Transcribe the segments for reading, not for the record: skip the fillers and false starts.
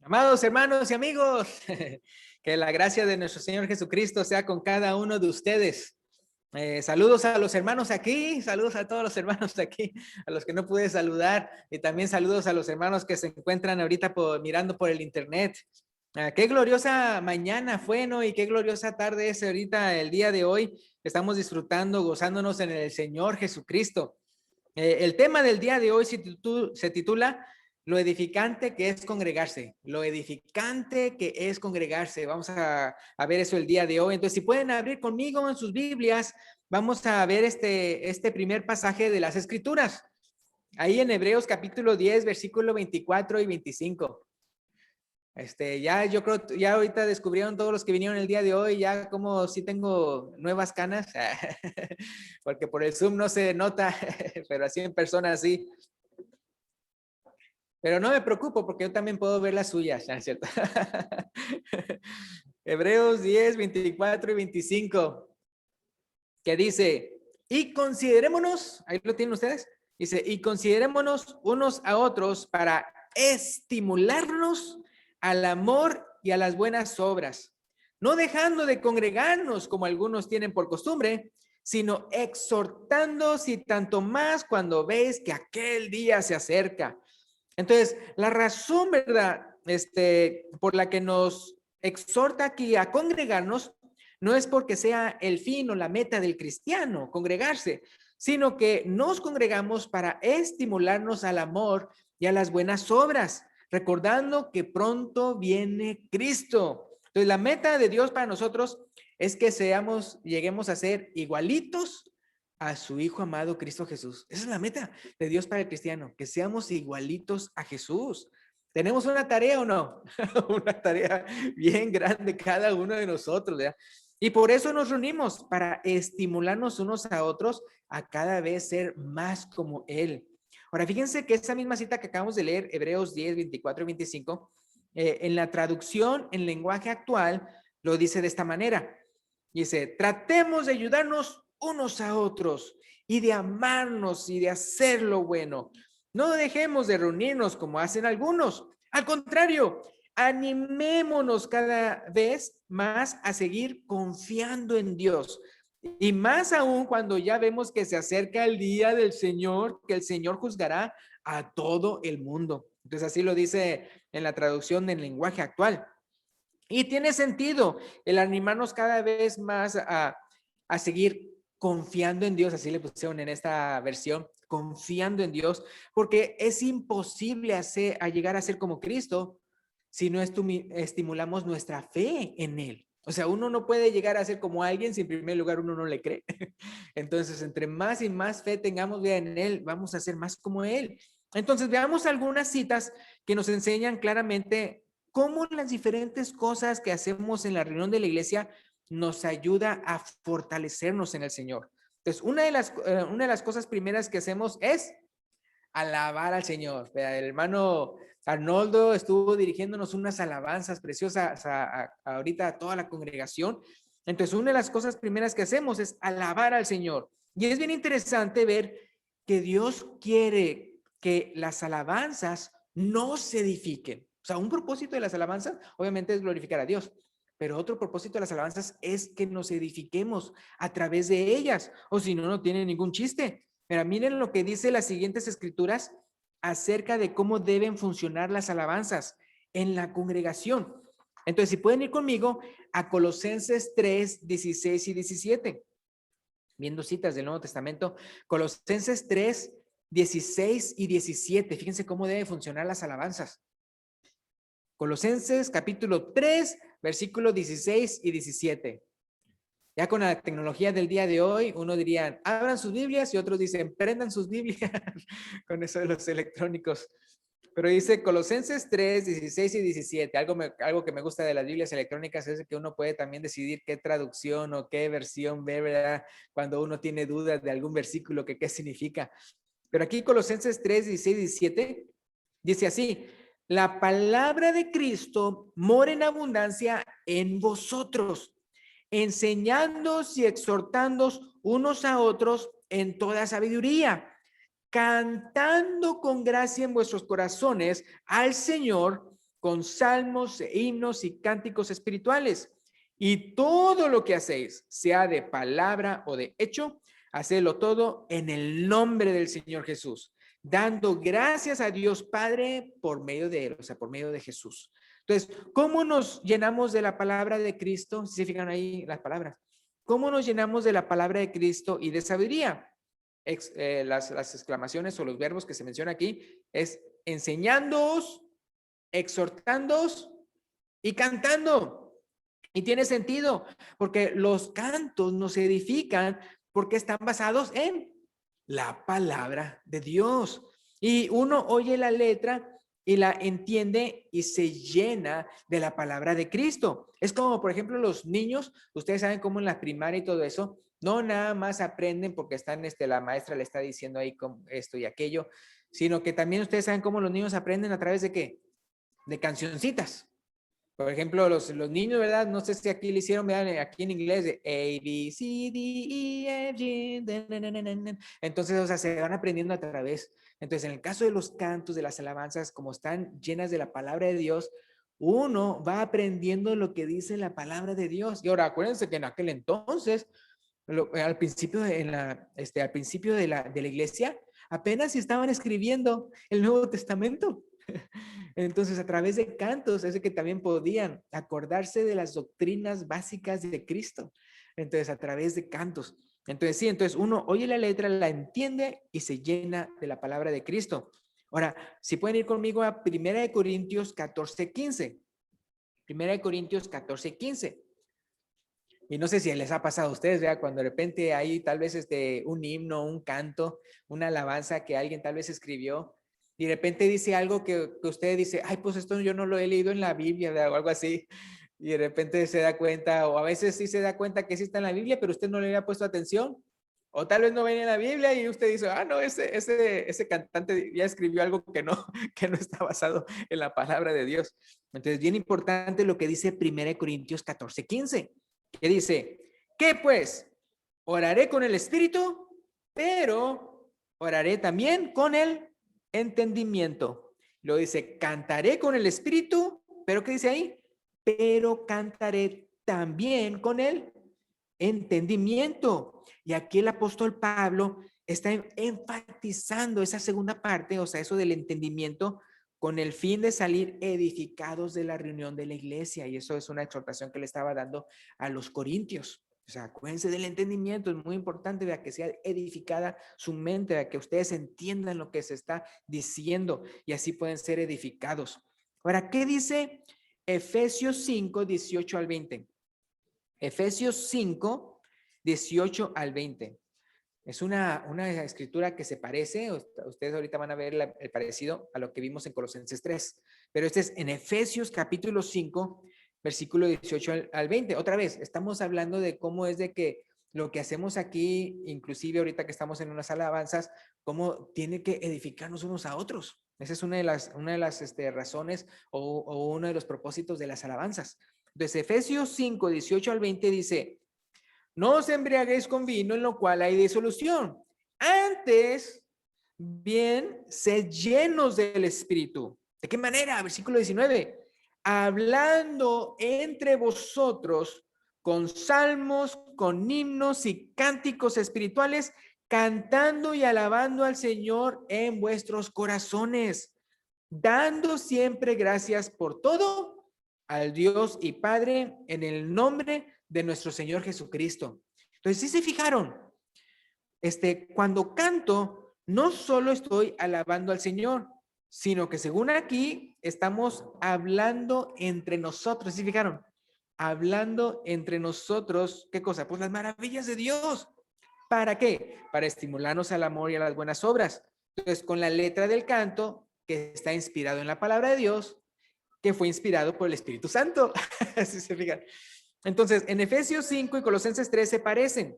Amados hermanos y amigos, que la gracia de nuestro Señor Jesucristo sea con cada uno de ustedes. Saludos a los hermanos aquí, saludos a todos los hermanos aquí, a los que no pude saludar, y también saludos a los hermanos que se encuentran ahorita mirando por el internet. Qué gloriosa mañana fue, ¿no? Y qué gloriosa tarde es ahorita el día de hoy. Estamos disfrutando, gozándonos en el Señor Jesucristo. El tema del día de hoy se titula Lo edificante que es congregarse. Lo edificante que es congregarse. Vamos a ver eso el día de hoy. Entonces, si pueden abrir conmigo en sus Biblias, vamos a ver este primer pasaje de las Escrituras. Ahí en Hebreos capítulo 10, versículo 24 y 25. Yo creo, ya ahorita descubrieron todos los que vinieron el día de hoy, ya como sí tengo nuevas canas, porque por el Zoom no se nota, pero así en persona sí. Pero no me preocupo porque yo también puedo ver las suyas, ¿no es cierto? Hebreos 10, 24 y 25, que dice, y considerémonos, ahí lo tienen ustedes, dice, y considerémonos unos a otros para estimularnos al amor y a las buenas obras, no dejando de congregarnos como algunos tienen por costumbre, sino exhortándoos y tanto más cuando veis que aquel día se acerca. Entonces, la razón, ¿verdad? Por la que nos exhorta aquí a congregarnos, no es porque sea el fin o la meta del cristiano, congregarse, sino que nos congregamos para estimularnos al amor y a las buenas obras, recordando que pronto viene Cristo. Entonces, la meta de Dios para nosotros es que lleguemos a ser igualitos a su Hijo amado Cristo Jesús. Esa es la meta de Dios para el cristiano, que seamos igualitos a Jesús. ¿Tenemos una tarea o no? Una tarea bien grande cada uno de nosotros, ¿verdad? Y por eso nos reunimos, para estimularnos unos a otros a cada vez ser más como Él. Ahora, fíjense que esa misma cita que acabamos de leer, Hebreos 10, 24 y 25, en la traducción en lenguaje actual, lo dice de esta manera. Dice, tratemos de ayudarnos unos a otros y de amarnos y de hacer lo bueno. No dejemos de reunirnos como hacen algunos. Al contrario, animémonos cada vez más a seguir confiando en Dios. Y más aún cuando ya vemos que se acerca el día del Señor, que el Señor juzgará a todo el mundo. Entonces así lo dice en la traducción del lenguaje actual. Y tiene sentido el animarnos cada vez más a seguir confiando en Dios, así le pusieron en esta versión, confiando en Dios, porque es imposible llegar a ser como Cristo si no estimulamos nuestra fe en Él. O sea, uno no puede llegar a ser como alguien si en primer lugar uno no le cree. Entonces, entre más y más fe tengamos en Él, vamos a ser más como Él. Entonces, veamos algunas citas que nos enseñan claramente cómo las diferentes cosas que hacemos en la reunión de la iglesia nos ayuda a fortalecernos en el Señor. Entonces, una de las cosas primeras que hacemos es alabar al Señor. El hermano Arnoldo estuvo dirigiéndonos unas alabanzas preciosas ahorita a toda la congregación. Entonces, una de las cosas primeras que hacemos es alabar al Señor. Y es bien interesante ver que Dios quiere que las alabanzas no se edifiquen. O sea, un propósito de las alabanzas, obviamente, es glorificar a Dios. Pero otro propósito de las alabanzas es que nos edifiquemos a través de ellas. O si no, no tiene ningún chiste. Pero miren lo que dice las siguientes escrituras acerca de cómo deben funcionar las alabanzas en la congregación. Entonces, si pueden ir conmigo a Colosenses 3, 16 y 17. Viendo citas del Nuevo Testamento, Colosenses 3, 16 y 17. Fíjense cómo deben funcionar las alabanzas. Colosenses capítulo 3, versículos 16 y 17. Ya con la tecnología del día de hoy, uno diría, abran sus Biblias y otros dicen, prendan sus Biblias con eso de los electrónicos. Pero dice Colosenses 3, 16 y 17. Algo que me gusta de las Biblias electrónicas es que uno puede también decidir qué traducción o qué versión ver, ¿verdad? Cuando uno tiene dudas de algún versículo, que qué significa. Pero aquí Colosenses 3, 16 y 17 dice así, la palabra de Cristo mora en abundancia en vosotros, enseñándoos y exhortándoos unos a otros en toda sabiduría, cantando con gracia en vuestros corazones al Señor, con salmos, himnos y cánticos espirituales. Y todo lo que hacéis, sea de palabra o de hecho, hacedlo todo en el nombre del Señor Jesús, dando gracias a Dios Padre por medio de Él, o sea, por medio de Jesús. Entonces, ¿cómo nos llenamos de la palabra de Cristo? Si se fijan ahí las palabras. ¿Cómo nos llenamos de la palabra de Cristo y de sabiduría? Las exclamaciones o los verbos que se menciona aquí es enseñándoos, exhortándoos y cantando. Y tiene sentido, porque los cantos nos edifican porque están basados en la palabra de Dios. Y uno oye la letra y la entiende y se llena de la palabra de Cristo. Es como, por ejemplo, los niños, ustedes saben cómo en la primaria y todo eso, no nada más aprenden porque están, la maestra le está diciendo ahí esto y aquello, sino que también ustedes saben cómo los niños aprenden a través de ¿qué? De cancioncitas. Por ejemplo, los niños, ¿verdad? No sé si aquí le hicieron, ¿verdad? Aquí en inglés, de A, B, C, D, E, F, G. Entonces, o sea, se van aprendiendo a través. Entonces, en el caso de los cantos, de las alabanzas, como están llenas de la palabra de Dios, uno va aprendiendo lo que dice la palabra de Dios. Y ahora, acuérdense que en aquel entonces, al principio al principio de la iglesia, apenas estaban escribiendo el Nuevo Testamento. Entonces, a través de cantos, es que también podían acordarse de las doctrinas básicas de Cristo. Entonces, a través de cantos. Entonces, sí, entonces uno oye la letra, la entiende y se llena de la palabra de Cristo. Ahora, si pueden ir conmigo a 1 Corintios 14:15. 1 Corintios 14:15. Y no sé si les ha pasado a ustedes, ¿verdad? Cuando de repente hay tal vez un himno, un canto, una alabanza que alguien tal vez escribió y de repente dice algo que usted dice, ay, pues esto yo no lo he leído en la Biblia, ¿verdad? O algo así. Y de repente se da cuenta, o a veces sí se da cuenta que sí está en la Biblia, pero usted no le había puesto atención. O tal vez no venía en la Biblia y usted dice, ah, no, ese cantante ya escribió algo que no está basado en la palabra de Dios. Entonces, bien importante lo que dice 1 Corintios 14:15. Que dice, ¿qué pues? Oraré con el espíritu, pero oraré también con el entendimiento. Lo dice, cantaré con el espíritu, pero ¿qué dice ahí? Pero cantaré también con el entendimiento. Y aquí el apóstol Pablo está enfatizando esa segunda parte, o sea, eso del entendimiento, con el fin de salir edificados de la reunión de la iglesia. Y eso es una exhortación que le estaba dando a los corintios. O sea, acuérdense del entendimiento, es muy importante, vea, que sea edificada su mente, vea, que ustedes entiendan lo que se está diciendo y así pueden ser edificados. Ahora, ¿qué dice Efesios 5:18-20? Efesios 5:18-20. Es una escritura que se parece, ustedes ahorita van a ver el parecido a lo que vimos en Colosenses 3, pero este es en Efesios capítulo 5, versículo 18-20. Otra vez, estamos hablando de cómo es de que lo que hacemos aquí, inclusive ahorita que estamos en unas alabanzas, cómo tiene que edificarnos unos a otros. Esa es una de las razones o uno de los propósitos de las alabanzas. Entonces, Efesios 5:18-20 dice, no os embriaguéis con vino en lo cual hay disolución. Antes, bien, sed llenos del Espíritu. ¿De qué manera? Versículo 19. Hablando entre vosotros con salmos, con himnos y cánticos espirituales, cantando y alabando al Señor en vuestros corazones, dando siempre gracias por todo al Dios y Padre en el nombre de nuestro Señor Jesucristo. Entonces, ¿sí se fijaron? Cuando canto, no solo estoy alabando al Señor, sino que según aquí estamos hablando entre nosotros. ¿Sí fijaron? Hablando entre nosotros, ¿qué cosa? Pues las maravillas de Dios. ¿Para qué? Para estimularnos al amor y a las buenas obras. Entonces, con la letra del canto, que está inspirado en la palabra de Dios, que fue inspirado por el Espíritu Santo. Así se fijan. Entonces, en Efesios 5 y Colosenses 3 se parecen.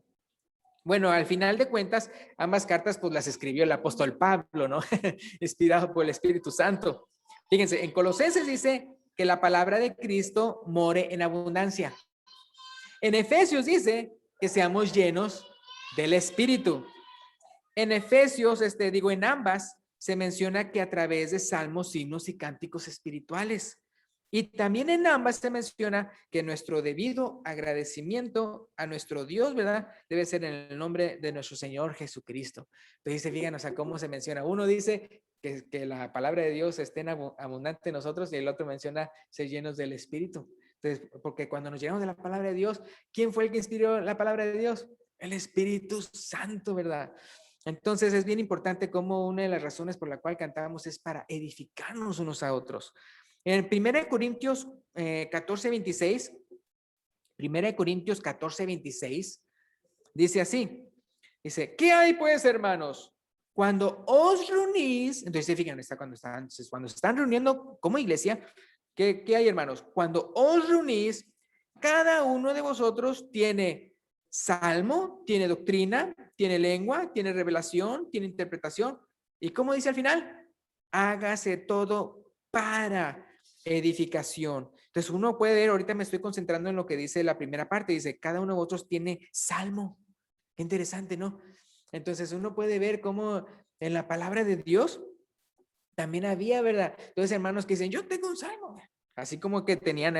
Bueno, al final de cuentas, ambas cartas pues las escribió el apóstol Pablo, ¿no? Inspirado por el Espíritu Santo. Fíjense, en Colosenses dice que la palabra de Cristo more en abundancia. En Efesios dice que seamos llenos del Espíritu. En Efesios, en ambas, se menciona que a través de salmos, himnos y cánticos espirituales. Y también en ambas se menciona que nuestro debido agradecimiento a nuestro Dios, ¿verdad? Debe ser en el nombre de nuestro Señor Jesucristo. Entonces, fíjense, o sea, cómo se menciona. Uno dice que la palabra de Dios esté en abundante en nosotros y el otro menciona ser llenos del Espíritu. Entonces, porque cuando nos llenamos de la palabra de Dios, ¿quién fue el que inspiró la palabra de Dios? El Espíritu Santo, ¿verdad? Entonces es bien importante como una de las razones por la cual cantamos es para edificarnos unos a otros. En 1 Corintios 14:26, 1 Corintios 14:26, dice así, dice, ¿qué hay pues, hermanos? Cuando os reunís, entonces fíjense, cuando se están reuniendo como iglesia, ¿qué hay, hermanos? Cuando os reunís, cada uno de vosotros tiene salmo, tiene doctrina, tiene lengua, tiene revelación, tiene interpretación. ¿Y cómo dice al final? Hágase todo para edificación. Entonces uno puede ver, ahorita me estoy concentrando en lo que dice la primera parte, dice, cada uno de vosotros tiene salmo. Qué interesante, ¿no? Entonces uno puede ver cómo en la palabra de Dios también había, ¿verdad? Entonces hermanos que dicen, yo tengo un salmo. Así como que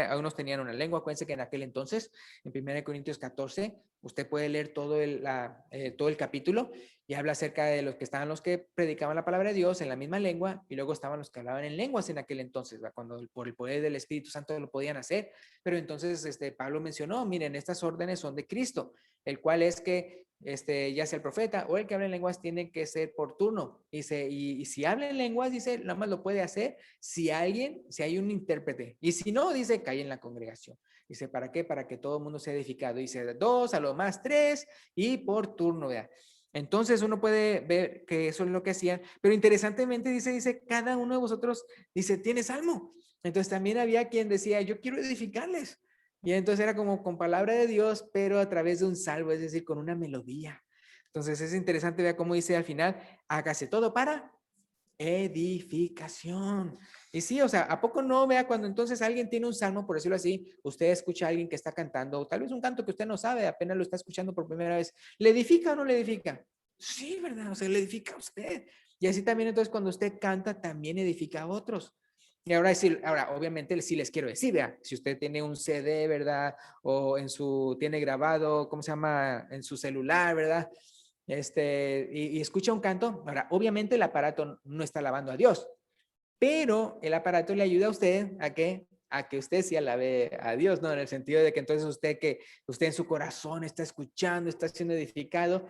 algunos tenían una lengua. Acuérdense que en aquel entonces, en 1 Corintios 14, usted puede leer todo el capítulo y habla acerca de los que predicaban la palabra de Dios en la misma lengua, y luego estaban los que hablaban en lenguas en aquel entonces, ¿verdad? Cuando por el poder del Espíritu Santo lo podían hacer. Pero entonces Pablo mencionó, miren, estas órdenes son de Cristo, el cual es que ya sea el profeta o el que habla en lenguas tiene que ser por turno. Y si habla en lenguas, dice, nada más lo puede hacer si hay un intérprete. Y si no, dice, cae en la congregación. Dice, ¿para qué? Para que todo el mundo sea edificado. Dice, 2, a lo más 3 y por turno, ¿verdad? Entonces uno puede ver que eso es lo que hacían, pero interesantemente dice, cada uno de vosotros, dice, tiene salmo. Entonces también había quien decía, yo quiero edificarles. Y entonces era como con palabra de Dios, pero a través de un salmo, es decir, con una melodía. Entonces es interesante ver cómo dice al final, hágase todo para edificación. Y sí, o sea, ¿a poco no? Vea, cuando entonces alguien tiene un salmo, por decirlo así, usted escucha a alguien que está cantando, o tal vez un canto que usted no sabe, apenas lo está escuchando por primera vez, ¿le edifica o no le edifica? Sí, ¿verdad? O sea, le edifica a usted. Y así también entonces cuando usted canta, también edifica a otros. Y ahora, obviamente sí les quiero decir, vea, si usted tiene un CD, ¿verdad? O tiene grabado, ¿cómo se llama? En su celular, ¿verdad? Y escucha un canto. Ahora, obviamente el aparato no está alabando a Dios, pero el aparato le ayuda a usted a que usted sí alabe a Dios, ¿no? En el sentido de que entonces usted en su corazón está escuchando, está siendo edificado.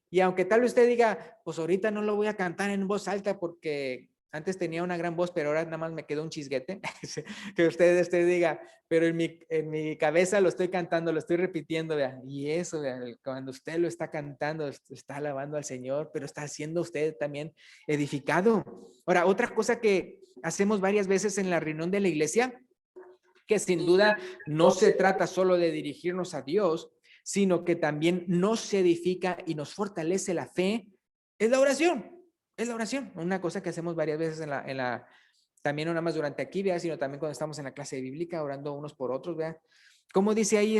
Y aunque tal vez usted diga, pues ahorita no lo voy a cantar en voz alta porque antes tenía una gran voz, pero ahora nada más me quedó un chisguete, que usted diga, pero en mi cabeza lo estoy cantando, lo estoy repitiendo, vea. Y eso, vea, cuando usted lo está cantando, está alabando al Señor, pero está siendo usted también edificado. Ahora, otra cosa que hacemos varias veces en la reunión de la iglesia, que sin duda no se trata solo de dirigirnos a Dios, sino que también nos edifica y nos fortalece la fe, es la oración. Es la oración, una cosa que hacemos varias veces también no nada más durante aquí, vea, sino también cuando estamos en la clase bíblica, orando unos por otros, vea. Como dice ahí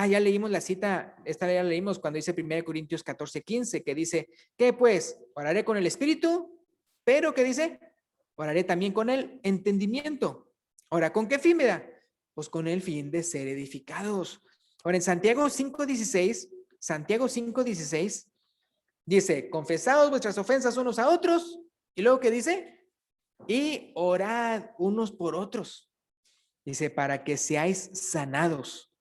ya leímos la cita, esta ya la leímos cuando dice 1 Corintios 14:15, que dice, ¿qué pues? Oraré con el Espíritu, pero ¿qué dice? Oraré también con el entendimiento. Ahora, ¿con qué fin me da? Pues con el fin de ser edificados. Ahora, en Santiago 5:16, dice, confesaos vuestras ofensas unos a otros. Y luego, ¿qué dice? Y orad unos por otros. Dice, para que seáis sanados.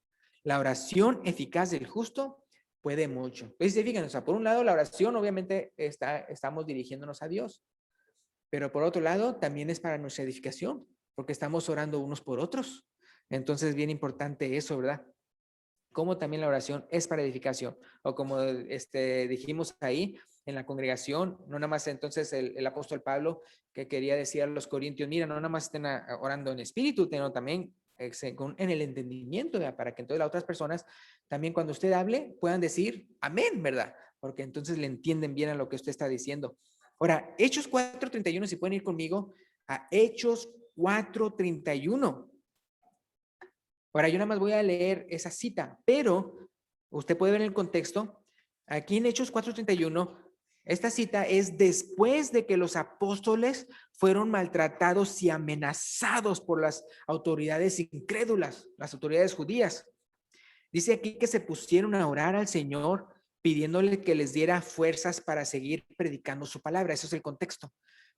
La oración eficaz del justo puede mucho. Entonces, fíjense, o sea, por un lado, la oración obviamente estamos dirigiéndonos a Dios, pero por otro lado, también es para nuestra edificación, porque estamos orando unos por otros. Entonces, bien importante eso, ¿verdad? Como también la oración es para edificación, o como dijimos ahí en la congregación, no nada más entonces el apóstol Pablo que quería decir a los corintios, mira, no nada más estén orando en espíritu, sino también en el entendimiento, ¿verdad? Para que entonces las otras personas también cuando usted hable puedan decir amén, ¿verdad? Porque entonces le entienden bien a lo que usted está diciendo. Ahora, Hechos 4:31, si pueden ir conmigo a Hechos 4:31. Ahora, yo nada más voy a leer esa cita, pero usted puede ver en el contexto, aquí en Hechos 4:31, esta cita es después de que los apóstoles fueron maltratados y amenazados por las autoridades incrédulas, las autoridades judías. Dice aquí que se pusieron a orar al Señor pidiéndole que les diera fuerzas para seguir predicando su palabra. Eso es el contexto.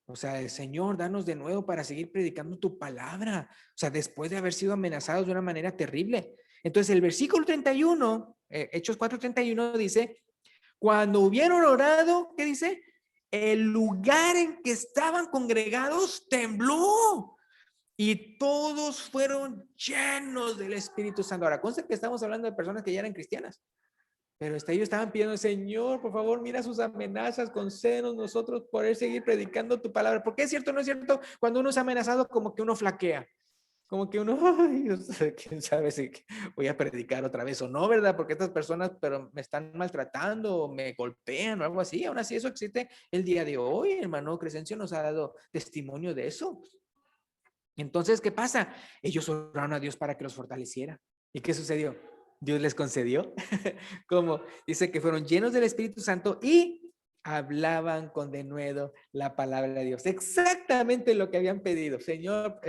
O sea, Señor, danos de nuevo para seguir predicando tu palabra. O sea, después de haber sido amenazados de una manera terrible. Entonces, el versículo 31, Hechos 4:31 dice, cuando hubieron orado, ¿qué dice? El lugar en que estaban congregados tembló y todos fueron llenos del Espíritu Santo. Ahora, conste que estamos hablando de personas que ya eran cristianas, pero hasta ellos estaban pidiendo, Señor, por favor, mira sus amenazas, concédenos nosotros poder seguir predicando tu palabra. Porque es cierto, no es cierto, cuando uno es amenazado, como que uno flaquea. Como que uno, ay, quién sabe si voy a predicar otra vez o no, ¿verdad? Porque estas personas, pero me están maltratando, o me golpean o algo así. Aún así, eso existe el día de hoy. Hermano Crescencio nos ha dado testimonio de eso. Entonces, ¿qué pasa? Ellos oraron a Dios para que los fortaleciera. ¿Y qué sucedió? Dios les concedió. Como dice que fueron llenos del Espíritu Santo y hablaban con denuedo la palabra de Dios. Exactamente lo que habían pedido. Señor,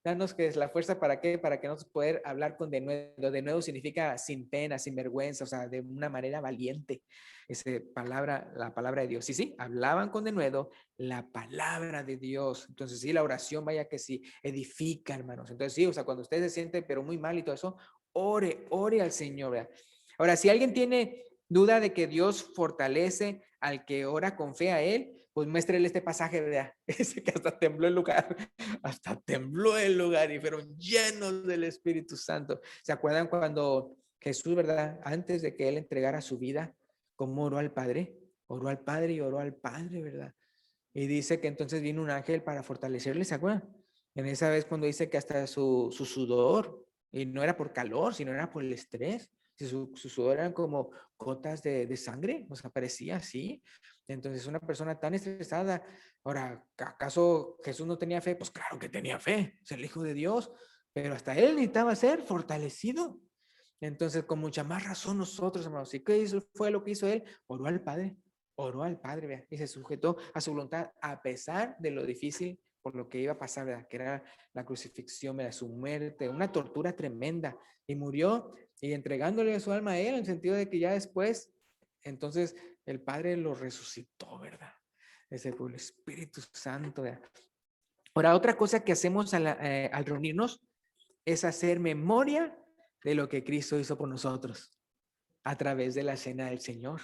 danos que es la fuerza para qué, para que nos poder hablar con denuedo. Denuedo significa sin pena, sin vergüenza, o sea, de una manera valiente. La palabra de Dios. Sí, sí, hablaban con denuedo la palabra de Dios. Entonces, sí, la oración, vaya que sí, edifica, hermanos. Entonces, sí, o sea, cuando usted se siente pero muy mal y todo eso, ore al Señor, ¿verdad? Ahora, si alguien tiene duda de que Dios fortalece al que ora con fe a Él, pues muéstrele este pasaje, ¿verdad? Ese que hasta tembló el lugar, hasta tembló el lugar y fueron llenos del Espíritu Santo. ¿Se acuerdan cuando Jesús, verdad, antes de que Él entregara su vida, cómo oró al Padre? Oró al Padre y oró al Padre, ¿verdad? Y dice que entonces vino un ángel para fortalecerle, ¿se acuerdan? En esa vez cuando dice que hasta su sudor, y no era por calor, sino era por el estrés, su sudor eran como gotas de sangre, o sea, parecía así. Entonces una persona tan estresada, ahora, ¿acaso Jesús no tenía fe? Pues claro que tenía fe, es el Hijo de Dios, pero hasta él necesitaba ser fortalecido. Entonces, con mucha más razón nosotros, hermanos, ¿y qué hizo? Fue lo que hizo él? Oró al Padre, ¿verdad? Y se sujetó a su voluntad a pesar de lo difícil por lo que iba a pasar, ¿verdad? Que era la crucifixión, ¿verdad? Su muerte, una tortura tremenda. Y murió y entregándole su alma a él, en el sentido de que ya después, entonces el Padre lo resucitó, ¿verdad? Ese fue el Espíritu Santo, ¿verdad? Ahora, otra cosa que hacemos al reunirnos es hacer memoria de lo que Cristo hizo por nosotros a través de la cena del Señor.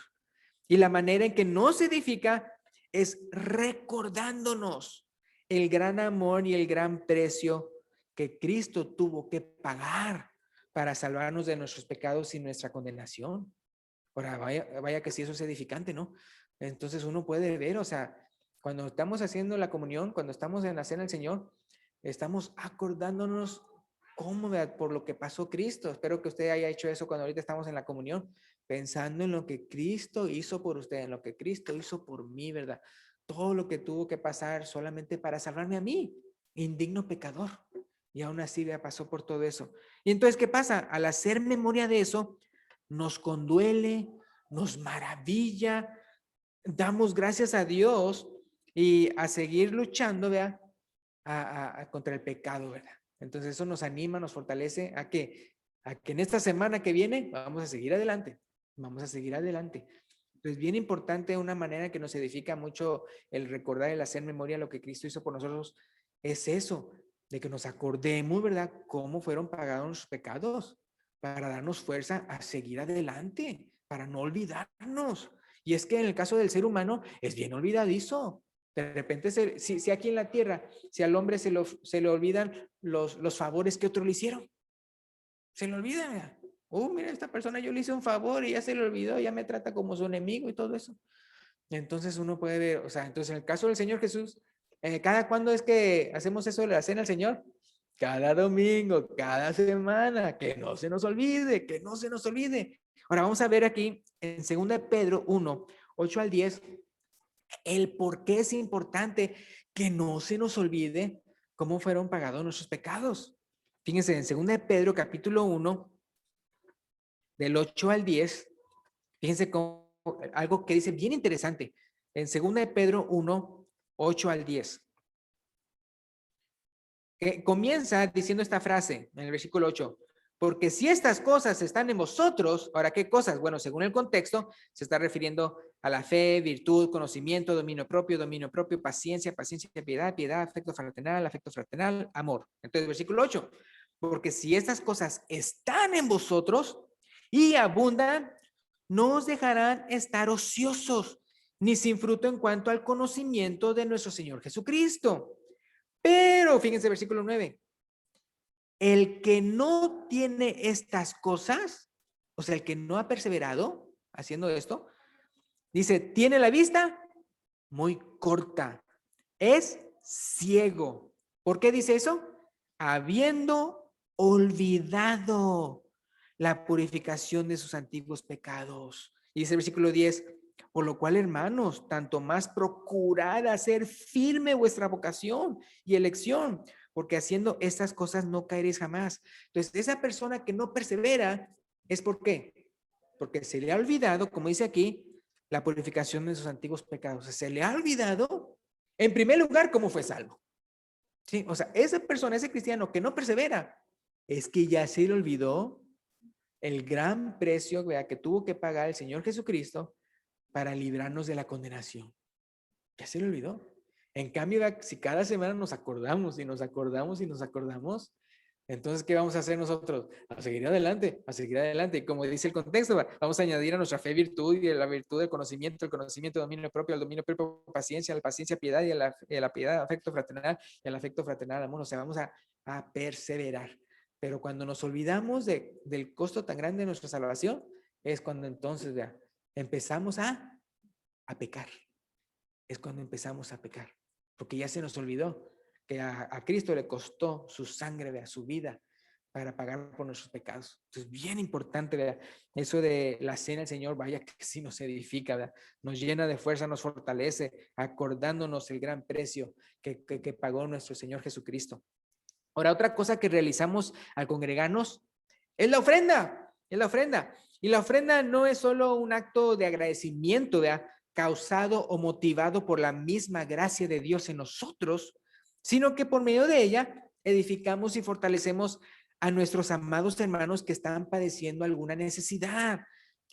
Y la manera en que nos edifica es recordándonos el gran amor y el gran precio que Cristo tuvo que pagar para salvarnos de nuestros pecados y nuestra condenación. Ahora, vaya que si eso es edificante, ¿no? Entonces uno puede ver, o sea, cuando estamos haciendo la comunión, cuando estamos en la cena del Señor, estamos acordándonos cómo por lo que pasó Cristo. Espero que usted haya hecho eso cuando ahorita estamos en la comunión, pensando en lo que Cristo hizo por usted, en lo que Cristo hizo por mí, ¿verdad? Todo lo que tuvo que pasar solamente para salvarme a mí, indigno pecador. Y aún así ya pasó por todo eso. Y entonces, ¿qué pasa? Al hacer memoria de eso, nos conduele, nos maravilla, damos gracias a Dios y a seguir luchando, ¿verdad? Contra el pecado, ¿verdad? Entonces eso nos anima, nos fortalece a que en esta semana que viene vamos a seguir adelante, vamos a seguir adelante. Entonces, bien importante, una manera que nos edifica mucho el recordar, el hacer memoria de lo que Cristo hizo por nosotros, es eso, de que nos acordemos, ¿verdad? Cómo fueron pagados nuestros pecados para darnos fuerza a seguir adelante, para no olvidarnos. Y es que en el caso del ser humano es bien olvidadizo. De repente, si aquí en la tierra, si al hombre se le olvidan los favores que otro le hicieron, se le olvida. Mira, esta persona yo le hice un favor y ya se le olvidó, ya me trata como su enemigo y todo eso. Entonces uno puede ver, o sea, entonces en el caso del Señor Jesús, ¿cada cuándo es que hacemos eso de la cena al Señor? Cada domingo, cada semana, que no se nos olvide, que no se nos olvide. Ahora vamos a ver aquí en 2 Pedro 1, 8 al 10, el por qué es importante que no se nos olvide cómo fueron pagados nuestros pecados. Fíjense, en 2 Pedro capítulo 1, del 8 al 10, fíjense cómo, algo que dice bien interesante. en 2 de Pedro 1, 8 al 10. Que comienza diciendo esta frase en el versículo 8. Porque si estas cosas están en vosotros, ahora, ¿qué cosas? Bueno, según el contexto, se está refiriendo a la fe, virtud, conocimiento, dominio propio, paciencia, piedad, afecto fraternal, amor. Entonces, versículo 8. Porque si estas cosas están en vosotros y abundan, no os dejarán estar ociosos, ni sin fruto en cuanto al conocimiento de nuestro Señor Jesucristo. Pero, fíjense, versículo 9. El que no tiene estas cosas, o sea, el que no ha perseverado haciendo esto, dice, tiene la vista muy corta, es ciego. ¿Por qué dice eso? Habiendo olvidado la purificación de sus antiguos pecados. Y dice el versículo 10, por lo cual, hermanos, tanto más procurad hacer firme vuestra vocación y elección, porque haciendo estas cosas no caeréis jamás. Entonces, esa persona que no persevera, ¿es por qué? Porque se le ha olvidado, como dice aquí, la purificación de sus antiguos pecados. Se le ha olvidado, en primer lugar, cómo fue salvo. ¿Sí? O sea, esa persona, ese cristiano que no persevera, es que ya se le olvidó el gran precio, ¿verdad?, que tuvo que pagar el Señor Jesucristo para librarnos de la condenación. Ya se le olvidó. En cambio, si cada semana nos acordamos y nos acordamos y nos acordamos, entonces, ¿qué vamos a hacer nosotros? A seguir adelante, a seguir adelante. Y como dice el contexto, vamos a añadir a nuestra fe virtud, y a la virtud del conocimiento, el conocimiento dominio propio, al dominio propio paciencia, a la paciencia piedad, y a la piedad afecto fraternal, y al afecto fraternal amor. O sea, vamos a perseverar. Pero cuando nos olvidamos del costo tan grande de nuestra salvación, es cuando entonces ya empezamos a pecar. Es cuando empezamos a pecar, porque ya se nos olvidó que a Cristo le costó su sangre, ¿verdad?, su vida, para pagar por nuestros pecados. Entonces, bien importante, ¿verdad?, eso de la cena del Señor, vaya que sí nos edifica, ¿verdad?, nos llena de fuerza, nos fortalece, acordándonos el gran precio que pagó nuestro Señor Jesucristo. Ahora, otra cosa que realizamos al congregarnos es la ofrenda, es la ofrenda. Y la ofrenda no es solo un acto de agradecimiento, ¿verdad?, causado o motivado por la misma gracia de Dios en nosotros, sino que por medio de ella edificamos y fortalecemos a nuestros amados hermanos que están padeciendo alguna necesidad.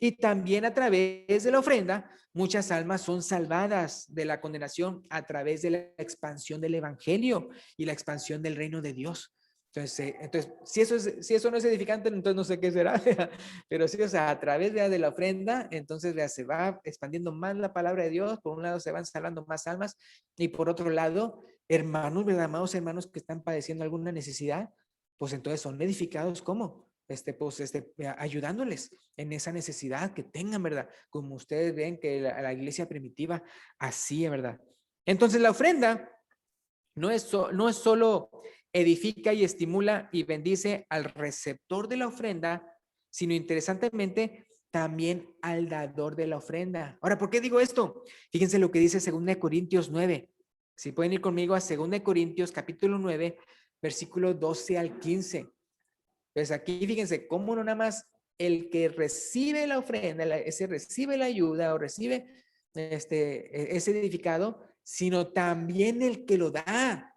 Y también a través de la ofrenda, muchas almas son salvadas de la condenación a través de la expansión del evangelio y la expansión del reino de Dios. Entonces si eso no es edificante, entonces no sé qué será. Pero sí, o sea, a través de la ofrenda, entonces se va expandiendo más la palabra de Dios. Por un lado se van salvando más almas, y por otro lado, hermanos, ¿verdad?, amados hermanos que están padeciendo alguna necesidad, pues entonces son edificados. ¿Cómo? Ayudándoles en esa necesidad que tengan, ¿verdad? Como ustedes ven que la iglesia primitiva hacía, ¿verdad? Entonces la ofrenda no es solo edifica y estimula y bendice al receptor de la ofrenda, sino interesantemente también al dador de la ofrenda. Ahora, ¿por qué digo esto? Fíjense lo que dice 2 Corintios 9. Si pueden ir conmigo a 2 Corintios capítulo 9, versículo 12 al 15. Pues aquí fíjense cómo no nada más el que recibe la ofrenda, ese recibe la ayuda o recibe ese edificado, sino también el que lo da.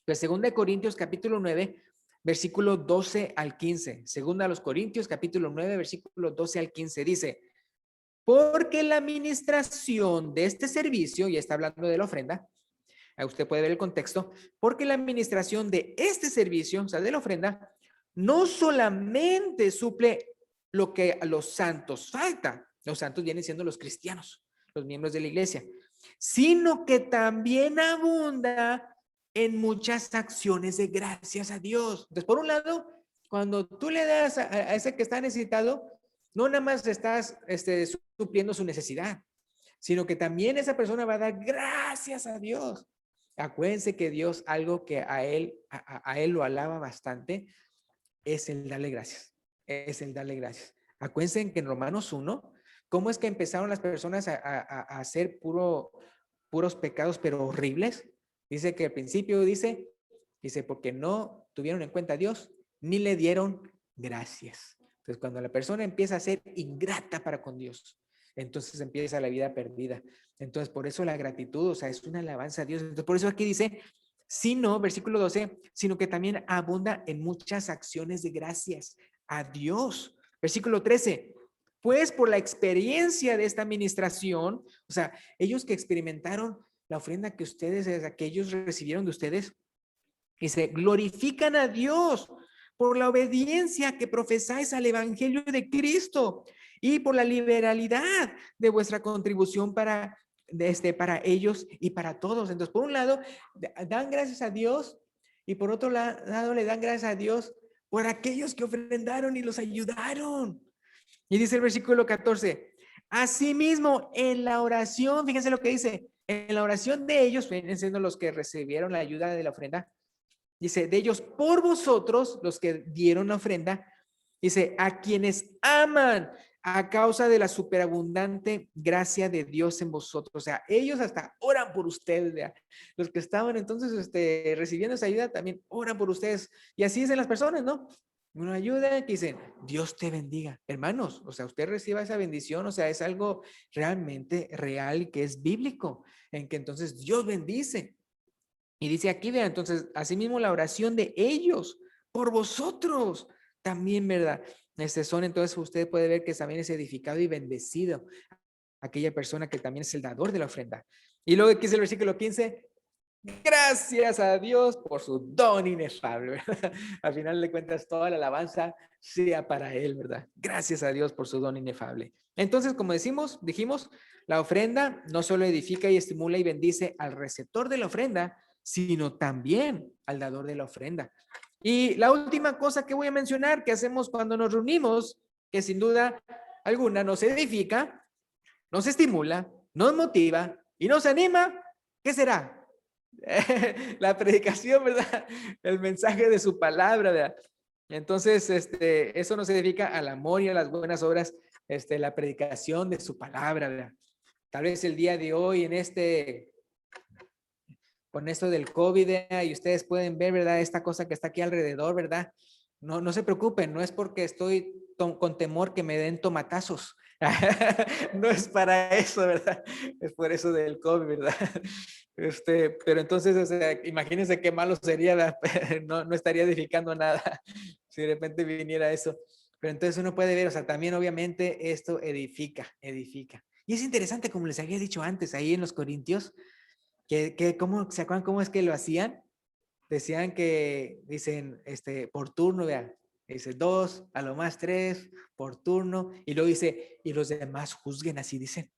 Pues 2 Corintios capítulo 9, versículo 12 al 15. 2 Corintios capítulo 9, versículo 12 al 15 dice, porque la administración de este servicio, y está hablando de la ofrenda, usted puede ver el contexto, porque la administración de este servicio, o sea, de la ofrenda, no solamente suple lo que a los santos falta. Los santos vienen siendo los cristianos, los miembros de la iglesia, sino que también abunda en muchas acciones de gracias a Dios. Entonces, por un lado, cuando tú le das a ese que está necesitado, no nada más estás supliendo su necesidad, sino que también esa persona va a dar gracias a Dios. Acuérdense que Dios, algo que a él lo alaba bastante, es el darle gracias. Es el darle gracias. Acuérdense que en Romanos 1, ¿cómo es que empezaron las personas a hacer puros pecados, pero horribles? Dice que al principio dice, porque no tuvieron en cuenta a Dios, ni le dieron gracias. Entonces, cuando la persona empieza a ser ingrata para con Dios, entonces empieza la vida perdida. Entonces, por eso la gratitud, o sea, es una alabanza a Dios. Entonces, por eso aquí dice, sino, versículo 12, sino que también abunda en muchas acciones de gracias a Dios. Versículo 13, pues por la experiencia de esta administración, o sea, ellos que experimentaron la ofrenda que ustedes, que ellos recibieron de ustedes, dice, glorifican a Dios por la obediencia que profesáis al evangelio de Cristo y por la liberalidad de vuestra contribución para ellos y para todos. Entonces, por un lado, dan gracias a Dios y por otro lado le dan gracias a Dios por aquellos que ofrendaron y los ayudaron. Y dice el versículo 14, asimismo en la oración, fíjense lo que dice, en la oración de ellos, vienen siendo los que recibieron la ayuda de la ofrenda, dice, de ellos por vosotros, los que dieron la ofrenda, dice, a quienes aman a causa de la superabundante gracia de Dios en vosotros. O sea, ellos hasta oran por ustedes, ¿verdad? Los que estaban entonces recibiendo esa ayuda también oran por ustedes. Y así dicen las personas, ¿no? Una ayuda que dicen, Dios te bendiga. Hermanos, o sea, usted reciba esa bendición, o sea, es algo realmente real que es bíblico, en que entonces Dios bendice. Y dice aquí, vean, entonces, asimismo la oración de ellos por vosotros también, ¿verdad? Entonces usted puede ver que también es edificado y bendecido aquella persona que también es el dador de la ofrenda. Y luego aquí es el versículo 15, gracias a Dios por su don inefable, ¿verdad? Al final de cuentas, toda la alabanza sea para Él, ¿verdad? Gracias a Dios por su don inefable. Entonces, como dijimos, la ofrenda no solo edifica y estimula y bendice al receptor de la ofrenda, sino también al dador de la ofrenda. Y la última cosa que voy a mencionar que hacemos cuando nos reunimos, que sin duda alguna nos edifica, nos estimula, nos motiva y nos anima, ¿qué será? La predicación, ¿verdad? El mensaje de su palabra, ¿verdad? Entonces, eso nos edifica al amor y a las buenas obras, la predicación de su palabra, ¿verdad? Tal vez el día de hoy con esto del COVID, y ustedes pueden ver, ¿verdad? Esta cosa que está aquí alrededor, ¿verdad? No se preocupen, no es porque estoy con temor que me den tomatazos. No es para eso, ¿verdad? Es por eso del COVID, ¿verdad? Pero entonces, o sea, imagínense qué malo sería, ¿verdad? No estaría edificando nada si de repente viniera eso. Pero entonces uno puede ver, o sea, también obviamente esto edifica. Y es interesante, como les había dicho antes, ahí en los Corintios, ¿cómo, se acuerdan cómo es que lo hacían? Decían que, dicen, por turno, vean, dice 2, a lo más 3, por turno, y luego dice, y los demás juzguen, así dicen.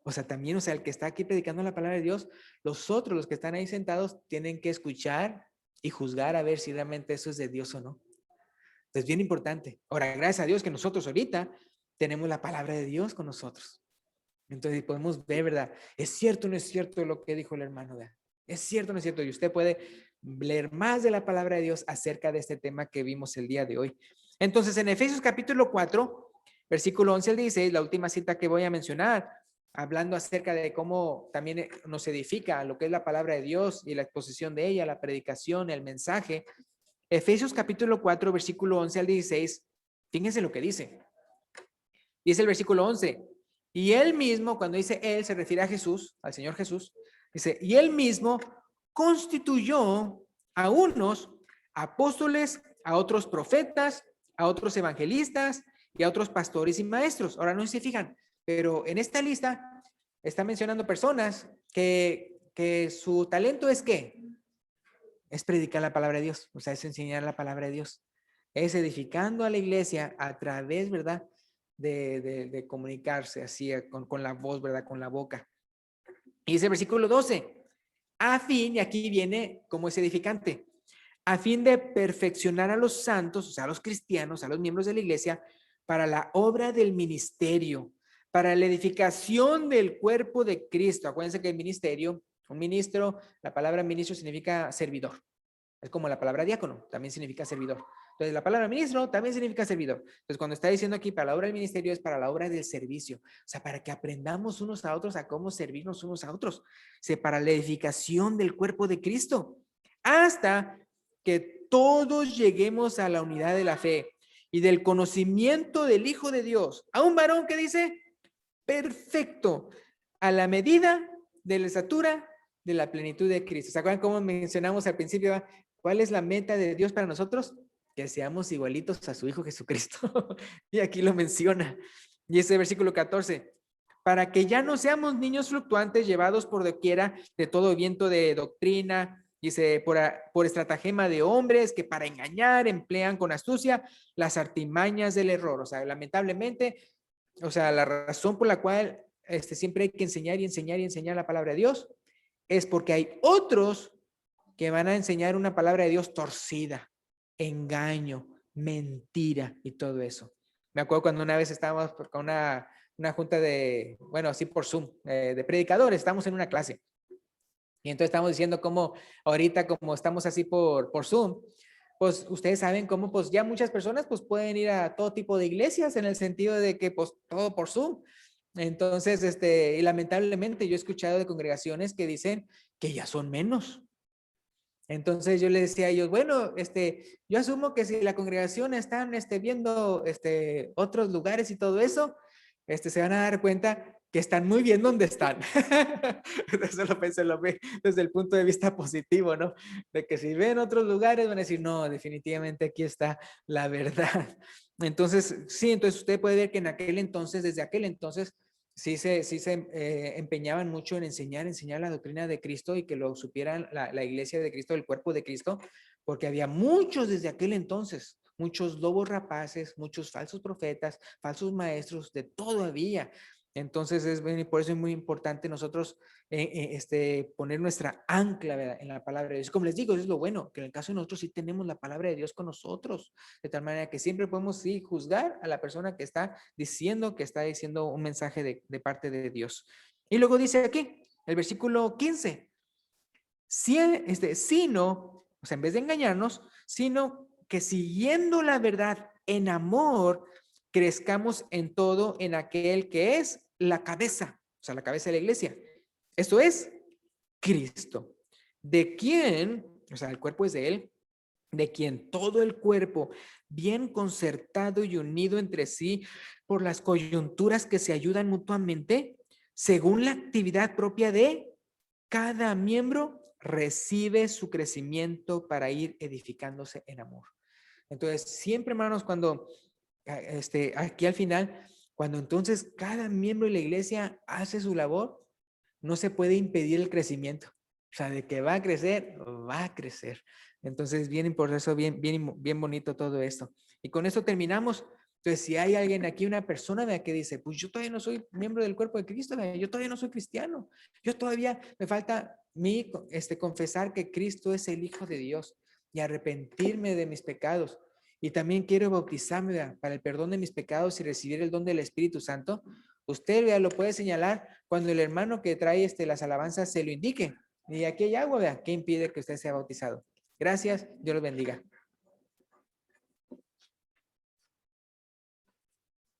O sea, también, o sea, el que está aquí predicando la palabra de Dios, los otros, los que están ahí sentados, tienen que escuchar y juzgar a ver si realmente eso es de Dios o no. Es bien importante. Ahora, gracias a Dios que nosotros ahorita tenemos la palabra de Dios con nosotros. Entonces podemos ver, ¿verdad? ¿Es cierto o no es cierto lo que dijo el hermano? ¿Verdad? ¿Es cierto o no es cierto? Y usted puede leer más de la palabra de Dios acerca de este tema que vimos el día de hoy. Entonces, en Efesios capítulo 4, versículo 11 al 16, la última cita que voy a mencionar, hablando acerca de cómo también nos edifica lo que es la palabra de Dios y la exposición de ella, la predicación, el mensaje. Efesios capítulo 4, versículo 11 al 16, fíjense lo que dice. Dice el versículo 11, y él mismo, cuando dice él, se refiere a Jesús, al Señor Jesús, dice, y él mismo constituyó a unos apóstoles, a otros profetas, a otros evangelistas y a otros pastores y maestros. Ahora no sé si se fijan, pero en esta lista está mencionando personas que su talento es ¿qué? Es predicar la palabra de Dios, o sea, es enseñar la palabra de Dios. Es edificando a la iglesia a través, ¿verdad? De comunicarse así con la voz, ¿verdad? Con la boca. Y dice el versículo 12, a fin, y aquí viene como es edificante, a fin de perfeccionar a los santos, o sea, a los cristianos, a los miembros de la iglesia, para la obra del ministerio, para la edificación del cuerpo de Cristo. Acuérdense que el ministerio, un ministro, la palabra ministro significa servidor. Es como la palabra diácono, también significa servidor. Entonces, la palabra ministro también significa servidor. Entonces, cuando está diciendo aquí para la obra del ministerio, es para la obra del servicio. O sea, para que aprendamos unos a otros a cómo servirnos unos a otros. O sea, para la edificación del cuerpo de Cristo. Hasta que todos lleguemos a la unidad de la fe y del conocimiento del Hijo de Dios. A un varón que dice perfecto, a la medida de la estatura de la plenitud de Cristo. ¿Se acuerdan cómo mencionamos al principio? ¿Cuál es la meta de Dios para nosotros? Que seamos igualitos a su Hijo Jesucristo. Y aquí lo menciona. Y ese versículo 14. Para que ya no seamos niños fluctuantes llevados por doquiera de todo viento de doctrina, dice, por estratagema de hombres que para engañar emplean con astucia las artimañas del error. O sea, lamentablemente, o sea, la razón por la cual siempre hay que enseñar y enseñar y enseñar la palabra de Dios es porque hay otros que van a enseñar una palabra de Dios torcida, engaño, mentira y todo eso. Me acuerdo cuando una vez estábamos con una junta de, bueno, así por Zoom, de predicadores, estamos en una clase. Y entonces estamos diciendo cómo ahorita, como estamos así por Zoom, pues ustedes saben cómo pues ya muchas personas pues pueden ir a todo tipo de iglesias en el sentido de que pues todo por Zoom. Entonces, y lamentablemente yo he escuchado de congregaciones que dicen que ya son menos. Entonces yo le decía a ellos, bueno, yo asumo que si la congregación están viendo otros lugares y todo eso, se van a dar cuenta que están muy bien donde están. Eso lo ve desde el punto de vista positivo, ¿no? De que si ven otros lugares van a decir, no, definitivamente aquí está la verdad. Entonces, sí, entonces usted puede ver que en aquel entonces, desde aquel entonces, sí se empeñaban mucho en enseñar la doctrina de Cristo y que lo supieran la iglesia de Cristo, el cuerpo de Cristo, porque había muchos desde aquel entonces, muchos lobos rapaces, muchos falsos profetas, falsos maestros, de todo había. Entonces, por eso es muy importante nosotros poner nuestra ancla, ¿verdad?, en la palabra de Dios. Como les digo, eso es lo bueno, que en el caso de nosotros sí tenemos la palabra de Dios con nosotros, de tal manera que siempre podemos sí juzgar a la persona que está diciendo un mensaje de parte de Dios. Y luego dice aquí, el versículo 15, sino, o sea, en vez de engañarnos, sino que siguiendo la verdad en amor, crezcamos en todo en aquel que es la cabeza, o sea, la cabeza de la iglesia. Esto es Cristo, de quien, o sea, el cuerpo es de él, de quien todo el cuerpo, bien concertado y unido entre sí por las coyunturas que se ayudan mutuamente, según la actividad propia de cada miembro, recibe su crecimiento para ir edificándose en amor. Entonces, siempre, hermanos, cuando aquí al final, cuando entonces cada miembro de la iglesia hace su labor, no se puede impedir el crecimiento. O sea, de que va a crecer, va a crecer. Entonces, bien por eso, bien bonito todo esto. Y con esto terminamos. Entonces, si hay alguien aquí, una persona que dice, pues yo todavía no soy miembro del cuerpo de Cristo, yo todavía no soy cristiano, yo todavía me falta confesar que Cristo es el Hijo de Dios y arrepentirme de mis pecados. Y también quiero bautizarme para el perdón de mis pecados y recibir el don del Espíritu Santo. Usted lo puede señalar cuando el hermano que trae las alabanzas se lo indique. Y aquí hay agua, ¿qué impide que usted sea bautizado? Gracias, Dios los bendiga.